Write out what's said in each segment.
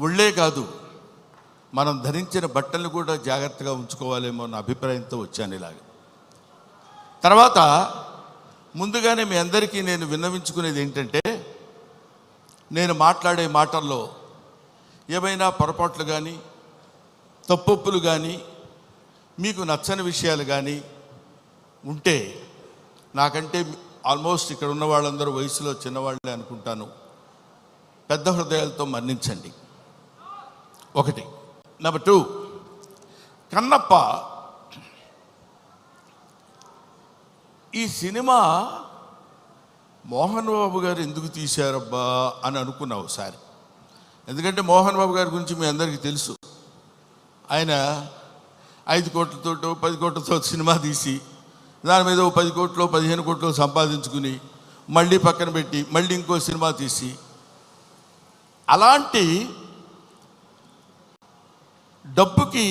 ఒళ్ళే కాదు, మనం ధరించిన బట్టలను కూడా జాగ్రత్తగా ఉంచుకోవాలేమో అన్న అభిప్రాయంతో వచ్చాను ఇలాగ. తర్వాత ముందుగానే మీ అందరికీ నేను విన్నవించుకునేది ఏంటంటే, నేను మాట్లాడే మాటల్లో ఏమైనా పొరపాట్లు కానీ, తప్పొప్పులు కానీ, మీకు నచ్చని విషయాలు కానీ ఉంటే, నాకంటే ఆల్మోస్ట్ ఇక్కడ ఉన్న వాళ్ళందరూ వయసులో చిన్నవాళ్ళే అనుకుంటాను, పెద్ద హృదయాలతో మన్నించండి. ఒకటి. నెంబర్ 2, కన్నప్ప ఈ సినిమా మోహన్ బాబు గారు ఎందుకు తీశారబ్బా అని అనుకున్నా ఒకసారి. ఎందుకంటే మోహన్ బాబు గారి గురించి మీ అందరికీ తెలుసు. ఆయన 5 కోట్లతో 10 కోట్లతో సినిమా తీసి దాని మీద 10 కోట్లు 15 కోట్లు సంపాదించుకుని మళ్ళీ పక్కన పెట్టి మళ్ళీ ఇంకో సినిమా తీసి, అలాంటి డబ్బుకి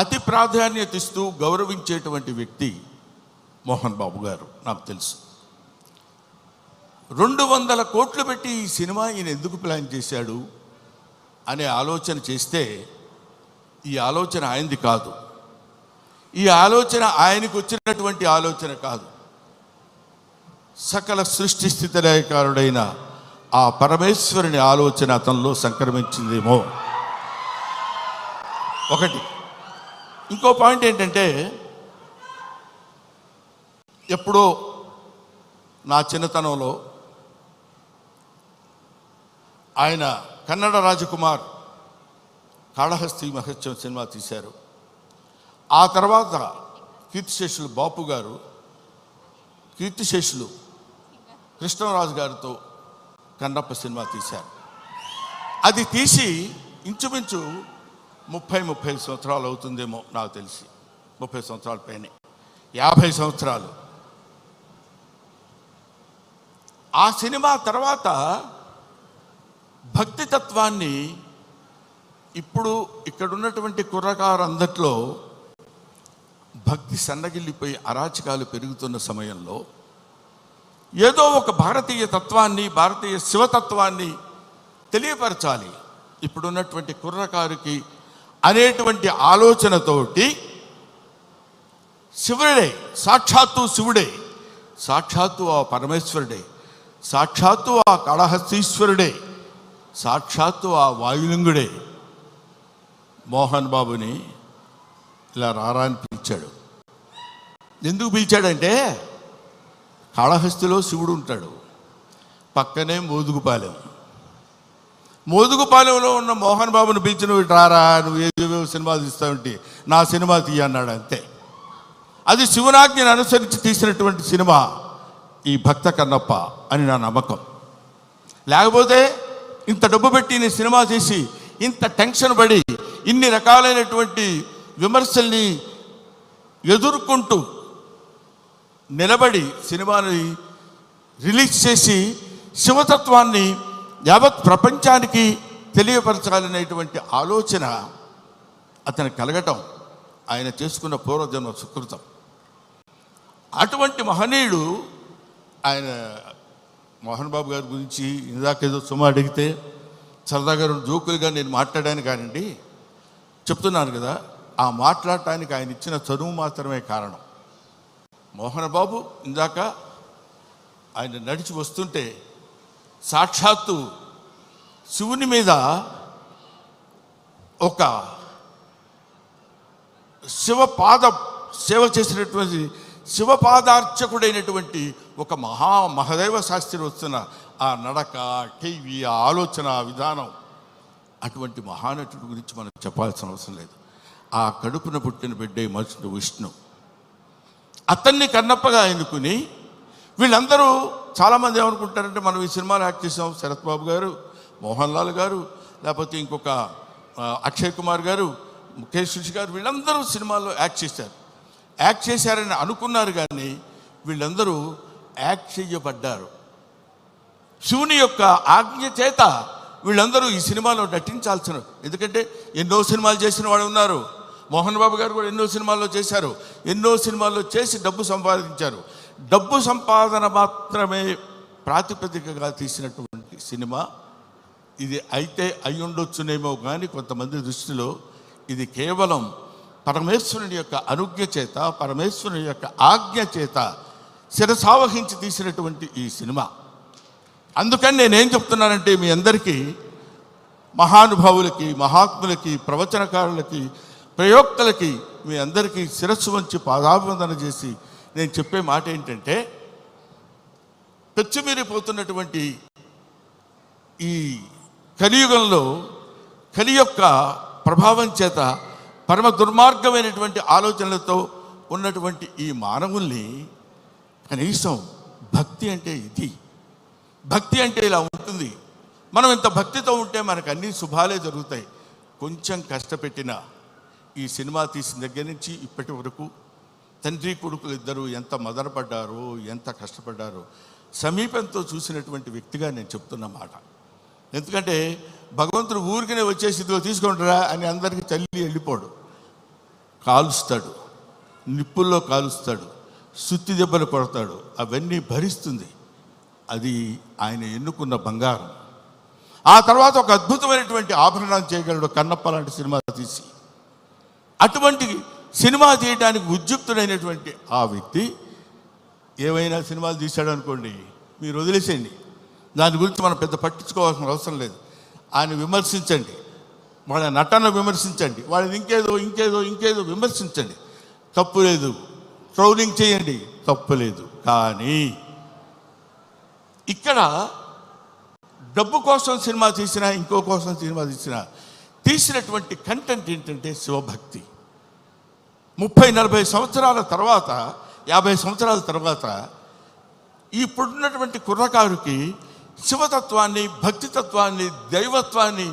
అతి ప్రాధాన్యత ఇస్తూ గౌరవించేటువంటి వ్యక్తి మోహన్ బాబు గారు. నాకు తెలుసు 200 కోట్లు పెట్టి ఈ సినిమా ఈయన ఎందుకు ప్లాన్ చేశాడు అనే ఆలోచన చేస్తే, ఈ ఆలోచన ఆయనది కాదు, ఈ ఆలోచన ఆయనకు వచ్చినటువంటి ఆలోచన కాదు, సకల సృష్టి స్థితి లయకారుడైన ఆ పరమేశ్వరుని ఆలోచన అతనిలో సంక్రమించిందేమో. ఒకటి. ఇంకో పాయింట్ ఏంటంటే, ఎప్పుడో నా చిన్నతనంలో ఆయన కన్నడ రాజకుమార్ కాళహస్తి మహోత్సవం సినిమా తీశారు. ఆ తర్వాత కీర్తిశేషులు బాపు గారు, కీర్తిశేషులు కృష్ణరాజు గారితో కన్నప్ప సినిమా తీశారు. అది తీసి ఇంచుమించు 30-35 సంవత్సరాలు అవుతుందేమో నాకు తెలిసి, 30 సంవత్సరాల పైనే, 50 సంవత్సరాలు. ఆ సినిమా తర్వాత భక్తి తత్వాన్ని ఇప్పుడు ఇక్కడ ఉన్నటువంటి కుర్రకారందట్లో భక్తి సన్నగిల్లిపోయి అరాచకాలు పెరుగుతున్న సమయంలో ఏదో ఒక భారతీయ తత్వాన్ని, భారతీయ శివతత్వాన్ని తెలియపరచాలి ఇప్పుడున్నటువంటి కుర్రకారుకి అనేటువంటి ఆలోచనతోటి, శివుడే, సాక్షాత్తు శివుడే, సాక్షాత్తు ఆ పరమేశ్వరుడే, సాక్షాత్తు ఆ కాళహస్తీశ్వరుడే, సాక్షాత్తు ఆ వాయులింగుడే మోహన్ బాబుని ఇలా రారా అని పిలిచాడు. ఎందుకు పిలిచాడంటే, కాళహస్తిలో శివుడు ఉంటాడు, పక్కనే మోదుగుపాలెంలో ఉన్న మోహన్ బాబుని పిలిచి నువ్వు రారా, నువ్వు ఏవేవో సినిమాలు తీస్తావంటే నా సినిమా తీయ అన్నాడు. అంతే. అది శివనాజ్ఞను అనుసరించి తీసినటువంటి సినిమా ఈ భక్త కన్నప్ప అని నా నమ్మకం. లేకపోతే ఇంత డబ్బు పెట్టి నేను సినిమా చేసి ఇంత టెన్షన్ పడి ఇన్ని రకాలైనటువంటి విమర్శల్ని ఎదుర్కొంటూ నిలబడి సినిమాని రిలీజ్ చేసి శివతత్వాన్ని యావత్ ప్రపంచానికి తెలియపరచాలనేటువంటి ఆలోచన అతను కలగటం ఆయన చేసుకున్న పూర్వజన్మ సుకృతం. అటువంటి మహనీయుడు ఆయన. మోహన్ బాబు గారి గురించి ఇందాకేదో సుమా అడిగితే సరదాగా జోకులుగా నేను మాట్లాడాను కానండి, చెప్తున్నాను కదా, ఆ మాట్లాడటానికి ఆయన ఇచ్చిన చదువు మాత్రమే కారణం. మోహన్ బాబు ఇందాక ఆయన నడిచి వస్తుంటే సాక్షాత్తు శివుని మీద ఒక సేవ చేసినటువంటి శివపాదార్చకుడైనటువంటి ఒక మహదేవ శాస్త్రి వస్తున్న ఆ నడక, టీవీ, ఆ ఆలోచన విధానం, అటువంటి మహానటుడి గురించి మనం చెప్పాల్సిన అవసరం లేదు. ఆ కడుపున పుట్టిన బిడ్డే మనుషుడు విష్ణు, అతన్ని కన్నప్పగా ఎన్నుకుని వీళ్ళందరూ చాలామంది ఏమనుకుంటారంటే, మనం ఈ సినిమాలో యాక్ట్ చేసాం, శరత్ బాబు గారు, మోహన్ లాల్ గారు, లేకపోతే ఇంకొక అక్షయ్ కుమార్ గారు, ముఖేష్ గారు, వీళ్ళందరూ సినిమాలో యాక్ట్ చేశారని అనుకున్నారు. కానీ వీళ్ళందరూ యాక్ట్ చేయబడ్డారు. శివుని యొక్క ఆజ్ఞ చేత వీళ్ళందరూ ఈ సినిమాలో నటించాల్సిన, ఎందుకంటే ఎన్నో సినిమాలు చేసిన వాళ్ళు ఉన్నారు. మోహన్ బాబు గారు కూడా ఎన్నో సినిమాల్లో చేశారు, ఎన్నో సినిమాల్లో చేసి డబ్బు సంపాదించారు. డబ్బు సంపాదన మాత్రమే ప్రాతిపదికగా తీసినటువంటి సినిమా ఇది అయితే అయ్యుండొచ్చునేమో కానీ కొంతమంది దృష్టిలో ఇది కేవలం పరమేశ్వరుని యొక్క అనుజ్ఞ చేత, పరమేశ్వరుని యొక్క ఆజ్ఞ చేత శిరసావహించి తీసినటువంటి ఈ సినిమా. అందుకని నేనేం చెప్తున్నానంటే మీ అందరికీ, మహానుభావులకి, మహాత్ములకి, ప్రవచనకారులకి, ప్రయోక్తలకి మీ అందరికీ శిరస్సు వంచి పాదాభివందన చేసి నేను చెప్పే మాట ఏంటంటే, పెచ్చుమీరిపోతున్నటువంటి ఈ కలియుగంలో కలి యొక్క ప్రభావం చేత పరమ దుర్మార్గమైనటువంటి ఆలోచనలతో ఉన్నటువంటి ఈ మానవుల్ని కనీసం భక్తి అంటే ఇది, భక్తి అంటే ఇలా ఉంటుంది, మనం ఇంత భక్తితో ఉంటే మనకు అన్ని శుభాలే జరుగుతాయి. కొంచెం కష్టపెట్టిన ఈ సినిమా తీసిన దగ్గర నుంచి ఇప్పటి వరకు తండ్రి కొడుకులు ఇద్దరు ఎంత మదనపడ్డారో, ఎంత కష్టపడ్డారో సమీపంతో చూసినటువంటి వ్యక్తిగా నేను చెప్తున్న మాట. ఎందుకంటే భగవంతుడు ఊరికనే వచ్చేసి ఇదిగో తీసుకుంటారా అని అందరికీ తల్లి వెళ్ళిపోడు. కాలుస్తాడు, నిప్పుల్లో కాలుస్తాడు, సుత్తి దెబ్బలు కొడతాడు, అవన్నీ భరిస్తుంది. అది ఆయన ఎన్నుకున్న బంగారం. ఆ తర్వాత ఒక అద్భుతమైనటువంటి ఆభరణాలు చేయగలడు కన్నప్ప లాంటి సినిమా తీసి. అటువంటి సినిమా తీయడానికి ఉద్యుక్తుడైనటువంటి ఆ వ్యక్తి ఏమైనా సినిమాలు తీశాడు అనుకోండి, మీరు వదిలేసేయండి, దాని గురించి మనం పెద్ద పట్టించుకోవాల్సిన అవసరం లేదు. ఆయన విమర్శించండి, వాళ్ళ నటన విమర్శించండి, వాళ్ళని ఇంకేదో విమర్శించండి, తప్పు లేదు. ట్రోలింగ్ చేయండి, తప్పు లేదు. కానీ ఇక్కడ డబ్బు కోసం సినిమా తీసినా, ఇంకో కోసం సినిమా తీసినటువంటి కంటెంట్ ఏంటంటే శివభక్తి. 30-40 సంవత్సరాల తర్వాత, 50 సంవత్సరాల తర్వాత ఇప్పుడున్నటువంటి కుర్రకారుకి శివతత్వాన్ని, భక్తితత్వాన్ని, దైవత్వాన్ని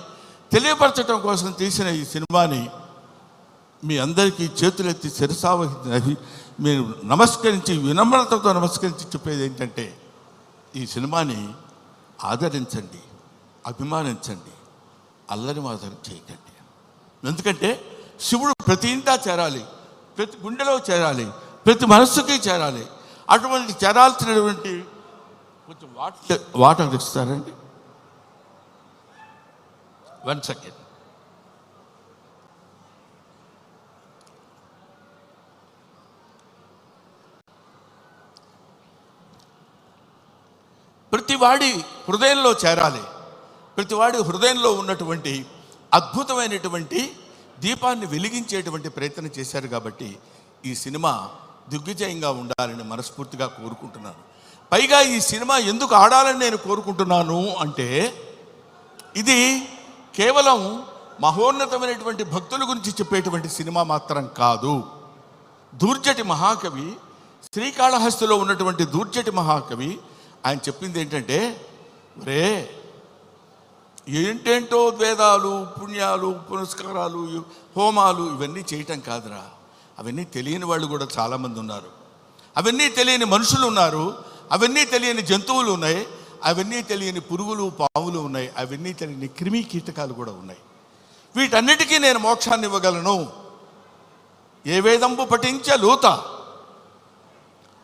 తెలియపరచడం కోసం తీసిన ఈ సినిమాని మీ అందరికీ చేతులెత్తి శిరసావహించి మీరు నమస్కరించి, వినమ్రతతో నమస్కరించి చెప్పేది ఏంటంటే, ఈ సినిమాని ఆదరించండి, అభిమానించండి, అల్లరి మాత్రం చేయకండి. ఎందుకంటే శివుడు ప్రతి ఇంటా చేరాలి, ప్రతి గుండెలో చేరాలి, ప్రతి మనస్సుకి చేరాలి. అటువంటి చేరాల్సినటువంటి కొంచెం వాటర్ ఇస్తారండి. 1 సెకండ్. ప్రతివాడి హృదయంలో చేరాలి. ప్రతివాడి హృదయంలో ఉన్నటువంటి అద్భుతమైనటువంటి దీపాన్ని వెలిగించేటువంటి ప్రయత్నం చేశారు. కాబట్టి ఈ సినిమా దిగ్విజయంగా ఉండాలని మనస్ఫూర్తిగా కోరుకుంటున్నాను. పైగా ఈ సినిమా ఎందుకు ఆడాలని నేను కోరుకుంటున్నాను అంటే, ఇది కేవలం మహోన్నతమైనటువంటి భక్తుల గురించి చెప్పేటువంటి సినిమా మాత్రం కాదు. దూర్జటి మహాకవి, శ్రీకాళహస్తిలో ఉన్నటువంటి దూర్జటి మహాకవి ఆయన చెప్పింది ఏంటంటే, రే ఏంటేంటో వేదాలు, పుణ్యాలు, పునస్కారాలు, హోమాలు ఇవన్నీ చేయటం కాదురా. అవన్నీ తెలియని వాళ్ళు కూడా చాలామంది ఉన్నారు. అవన్నీ తెలియని మనుషులు ఉన్నారు. అవన్నీ తెలియని జంతువులు ఉన్నాయి. అవన్నీ తెలియని పురుగులు, పాములు ఉన్నాయి. అవన్నీ తెలియని క్రిమి కీటకాలు కూడా ఉన్నాయి. వీటన్నిటికీ నేను మోక్షాన్ని ఇవ్వగలను. ఏ వేదంబు పఠించే లూత.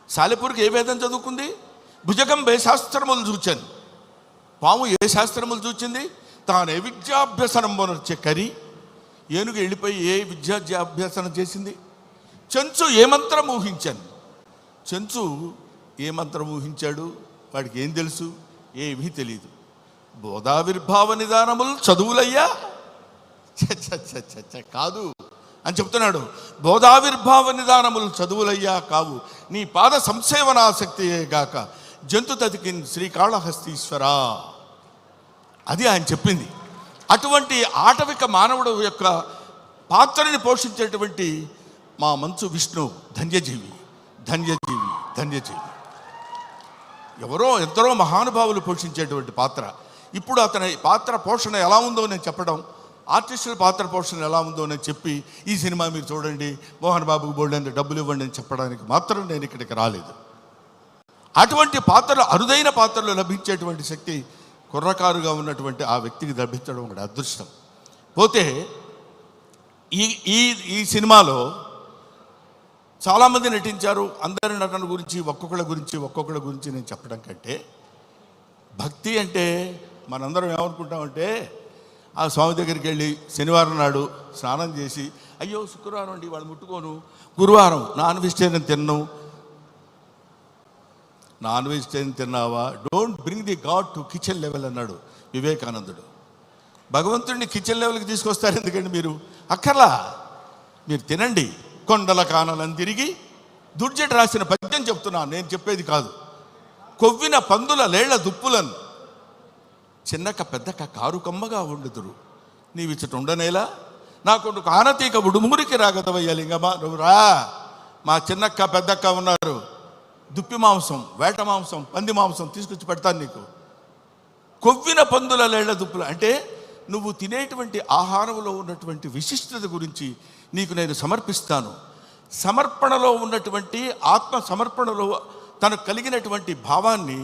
సాలెపురికి ఏ వేదం చదువుకుంది? భుజగం ఏ శాస్త్రములు చూచాను. పాము ఏ శాస్త్రములు చూచింది? తాను ఏ విద్యాభ్యసనం వచ్చే కరి. ఏనుగు వెళ్ళిపోయి ఏ విద్యాభ్యాసనం చేసింది? చెంచు ఏ మంత్రం ఊహించాను. చెంచు ఏ మంత్రం ఊహించాడు? వాడికి ఏం తెలుసు? ఏమీ తెలియదు. బోధావిర్భావ నిదానములు చదువులయ్యా కాదు అని చెప్తున్నాడు. బోధావిర్భావ నిదానములు చదువులయ్యా కావు, నీ పాద సంసేవనాసక్తియే గాక జంతు తతికిన్ శ్రీకాళహస్తీశ్వరా. అది ఆయన చెప్పింది. అటువంటి ఆటవిక మానవుడు యొక్క పాత్రని పోషించేటువంటి మా మంచు విష్ణు ధన్యజీవి, ధన్యజీవి, ధన్యజీవి. ఎందరో మహానుభావులు పోషించేటువంటి పాత్ర. ఇప్పుడు అతని పాత్ర పోషణ ఎలా ఉందో నేను చెప్పడం, ఆర్టిస్టుల పాత్ర పోషణ ఎలా ఉందో నేను చెప్పి, ఈ సినిమా మీరు చూడండి, మోహన్ బాబుకు బోల్డెంత డబ్బులు ఇవ్వండి అని చెప్పడానికి మాత్రం నేను ఇక్కడికి రాలేదు. అటువంటి పాత్రలు, అరుదైన పాత్రలు లభించేటువంటి శక్తి కుర్రకారుగా ఉన్నటువంటి ఆ వ్యక్తికి లభించడం ఒక అదృష్టం. పోతే ఈ సినిమాలో చాలామంది నటించారు. అందరి నటన గురించి ఒక్కొక్కళ్ళ గురించి నేను చెప్పడం కంటే, భక్తి అంటే మనందరం ఏమనుకుంటామంటే ఆ స్వామి దగ్గరికి వెళ్ళి శనివారం నాడు స్నానం చేసి, అయ్యో శుక్రవారం అండి వాళ్ళు ముట్టుకోను, గురువారం నాన్ వెజిటేరియన్ తిన్నావా, don't bring the God to kitchen level అన్నాడు వివేకానందుడు. భగవంతుడిని కిచెన్ లెవెల్కి తీసుకొస్తారు ఎందుకండి మీరు? అక్కర్లా, మీరు తినండి. కొండల కానలను తిరిగి దుర్జటి రాసిన పద్యం చెప్తున్నాను, నేను చెప్పేది కాదు. కొవ్విన పందుల లేళ్ల దుప్పులను చిన్నక పెద్దక కారు కమ్మగా వండుదురు, నీవిచ్చట ఉండనేలా నా కొడుకు ఆనతీక ఉడుమురికి రాగదవయ్య లింగమా, నువ్వు రా. మా చిన్నక్క పెద్దక్క ఉన్నారు, దుప్పి మాంసం, వేట మాంసం, పంది మాంసం తీసుకొచ్చి పెడతాను నీకు. కొవ్విన పందుల లేళ్ల దుప్పులు అంటే నువ్వు తినేటువంటి ఆహారంలో ఉన్నటువంటి విశిష్టత గురించి నీకు నేను సమర్పిస్తాను. సమర్పణలో ఉన్నటువంటి ఆత్మ సమర్పణలో తనకు కలిగినటువంటి భావాన్ని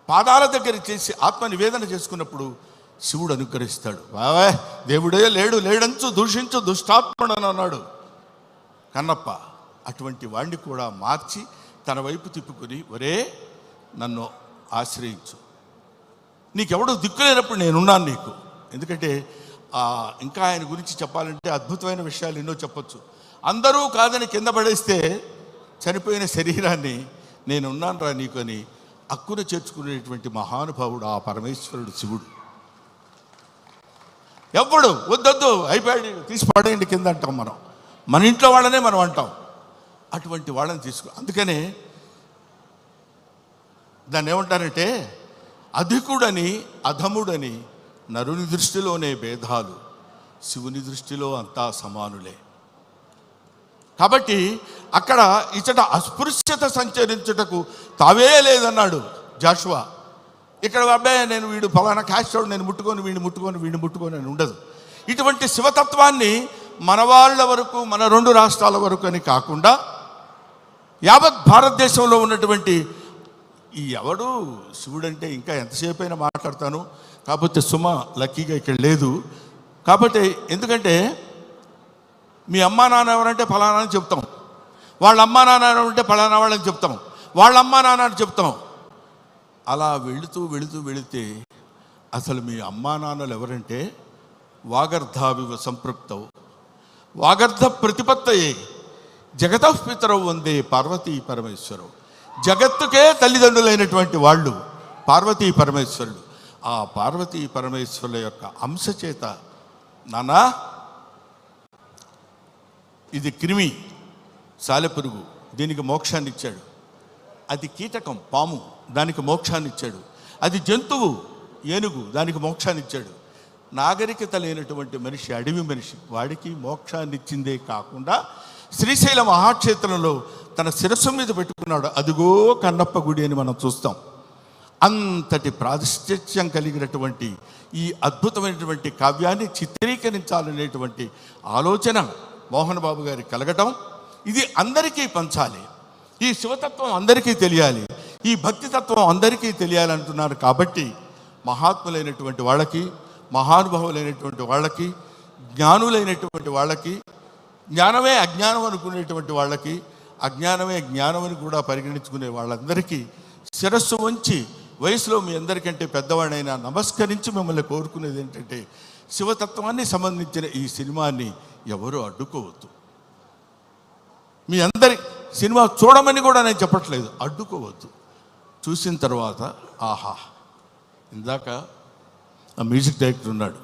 పాదాల దగ్గర చేసి ఆత్మ నివేదన చేసుకున్నప్పుడు శివుడు అనుగ్రహిస్తాడు. బావా దేవుడే లేడంచు దూషించు దుష్టాత్మడని అన్నాడు కన్నప్ప. అటువంటి వాణ్ణి కూడా మార్చి తన వైపు తిప్పుకొని, ఒరే నన్ను ఆశ్రయించు, నీకెవడో దిక్కులేనప్పుడు నేనున్నాను నీకు. ఎందుకంటే ఇంకా ఆయన గురించి చెప్పాలంటే అద్భుతమైన విషయాలు ఎన్నో చెప్పొచ్చు. అందరూ కాదని కింద పడేస్తే చనిపోయిన శరీరాన్ని నేనున్నాను రా నీకు అని అక్కున చేర్చుకునేటువంటి మహానుభావుడు ఆ పరమేశ్వరుడు శివుడు. ఎప్పుడు వద్దొద్దు అయిపోయాడు తీసి పడేయండి కింద అంటాం మనం, మన ఇంట్లో వాళ్ళనే మనం అంటాం. అటువంటి వాళ్ళని అందుకనే దాన్ని ఏమంటారంటే అధికుడని అధముడని నరుని దృష్టిలోనే భేదాలు, శివుని దృష్టిలో అంతా సమానులే. కాబట్టి అక్కడ ఇచ్చట అస్పృశ్యత సంచరించుటకు తావే లేదన్నాడు జాషువా. ఇక్కడ అబ్బాయి నేను వీడు ఫలానా క్యాస్టోడు నేను వీడిని ముట్టుకొని అని ఉండదు. ఇటువంటి శివతత్వాన్ని మన వాళ్ళ వరకు, మన 2 రాష్ట్రాల వరకు అని కాకుండా యావత్ భారతదేశంలో ఉన్నటువంటి ఈ ఎవడు శివుడంటే ఇంకా ఎంతసేపు అయినా మాట్లాడతాను. కాకపోతే సుమ లక్కీగా ఇక్కడ లేదు. కాబట్టి ఎందుకంటే మీ అమ్మా నాన్న ఎవరంటే ఫలానా అని చెప్తాం, వాళ్ళ అమ్మా నాన్న ఎవరంటే ఫలానా వాళ్ళని చెప్తాం, వాళ్ళ అమ్మా నాన్న అని చెప్తాం. అలా వెళితే అసలు మీ అమ్మా నాన్నలు ఎవరంటే వాగర్ధావివ సంపృక్తవు వాగర్ధ ప్రతిపత్తయే జగతః పితరౌ వందే పార్వతీ పరమేశ్వరవు. జగత్తుకే తల్లిదండ్రులైనటువంటి వాళ్ళు పార్వతీ పరమేశ్వరుడు. ఆ పార్వతీ పరమేశ్వరుల యొక్క అంశ చేత నానా ఇది క్రిమి సాలెపురుగు, దీనికి మోక్షాన్ని ఇచ్చాడు. అది కీటకం పాము, దానికి మోక్షాన్ని ఇచ్చాడు. అది జంతువు ఏనుగు, దానికి మోక్షాన్ని ఇచ్చాడు. నాగరికత లేనటువంటి మనిషి, అడవి మనిషి, వాడికి మోక్షాన్ని ఇచ్చిందే కాకుండా శ్రీశైల మహాక్షేత్రంలో తన శిరస్సు మీద పెట్టుకున్నాడు. అదిగో కన్నప్ప గుడి అని మనం చూస్తాం. అంతటి ప్రాతిష్ఠ్యం కలిగినటువంటి ఈ అద్భుతమైనటువంటి కావ్యాన్ని చిత్రీకరించాలనేటువంటి ఆలోచన మోహన్ బాబు గారికి కలగటం, ఇది అందరికీ పంచాలి, ఈ శివతత్వం అందరికీ తెలియాలి, ఈ భక్తితత్వం అందరికీ తెలియాలంటున్నారు. కాబట్టి మహాత్ములైనటువంటి వాళ్ళకి, మహానుభావులైనటువంటి వాళ్ళకి, జ్ఞానులైనటువంటి వాళ్ళకి, జ్ఞానమే అజ్ఞానం అనుకునేటువంటి వాళ్ళకి, అజ్ఞానమే జ్ఞానమని కూడా పరిగణించుకునే వాళ్ళందరికీ శిరస్సు వంచి వయసులో మీ అందరికంటే పెద్దవాడైనా నమస్కరించి మిమ్మల్ని కోరుకునేది ఏంటంటే శివతత్వాన్ని సంబంధించిన ఈ సినిమాని ఎవరు అడ్డుకోవద్దు. మీ అందరి సినిమా చూడమని కూడా నేను చెప్పట్లేదు, అడ్డుకోవద్దు. చూసిన తర్వాత ఆహా, ఇందాక ఆ మ్యూజిక్ డైరెక్టర్ ఉన్నాడు,